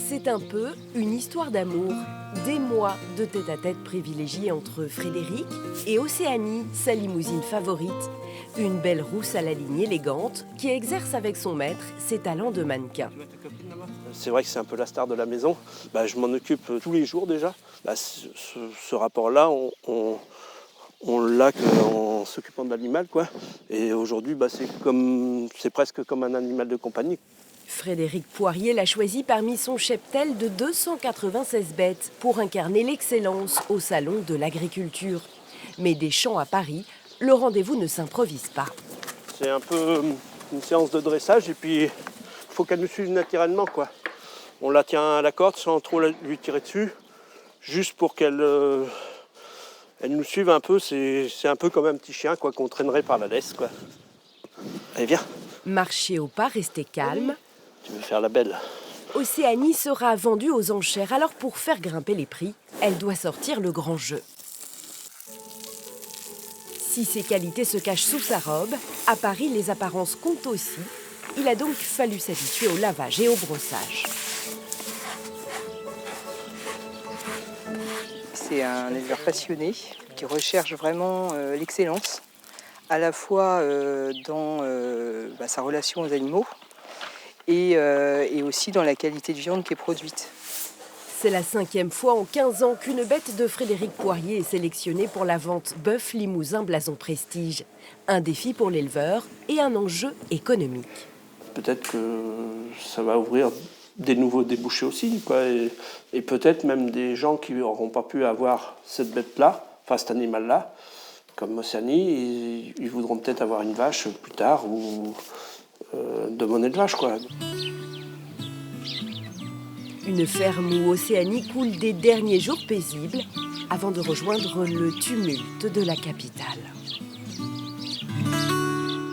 C'est un peu une histoire d'amour. Des mois de tête-à-tête privilégiés entre Frédéric et Océanie, sa limousine favorite. Une belle rousse à la ligne élégante qui exerce avec son maître ses talents de mannequin. C'est vrai que c'est un peu la star de la maison. Je m'en occupe tous les jours déjà. Ce rapport-là, on l'a en s'occupant de l'animal, quoi. Et aujourd'hui, c'est presque comme un animal de compagnie. Frédéric Poirier l'a choisi parmi son cheptel de 296 bêtes pour incarner l'excellence au salon de l'agriculture. Mais des champs à Paris, le rendez-vous ne s'improvise pas. C'est un peu une séance de dressage et puis il faut qu'elle nous suive naturellement, quoi. On la tient à la corde sans trop lui tirer dessus, juste pour qu'elle elle nous suive un peu. C'est un peu comme un petit chien, quoi, qu'on traînerait par la laisse, quoi. Allez, viens. Marcher au pas, rester calme. Tu veux faire la belle? Océanie sera vendue aux enchères, alors pour faire grimper les prix, elle doit sortir le grand jeu. Si ses qualités se cachent sous sa robe, à Paris, les apparences comptent aussi. Il a donc fallu s'habituer au lavage et au brossage. C'est un éleveur passionné qui recherche vraiment l'excellence, à la fois dans sa relation aux animaux et aussi dans la qualité de viande qui est produite. C'est la 5e fois en 15 ans qu'une bête de Frédéric Poirier est sélectionnée pour la vente bœuf limousin blason prestige. Un défi pour l'éleveur et un enjeu économique. Peut-être que ça va ouvrir des nouveaux débouchés aussi, quoi, et peut-être même des gens qui n'auront pas pu avoir cette bête-là, enfin cet animal-là, comme Océanie, ils voudront peut-être avoir une vache plus tard ou de mon élevage, quoi. Une ferme où Océanie coule des derniers jours paisibles avant de rejoindre le tumulte de la capitale.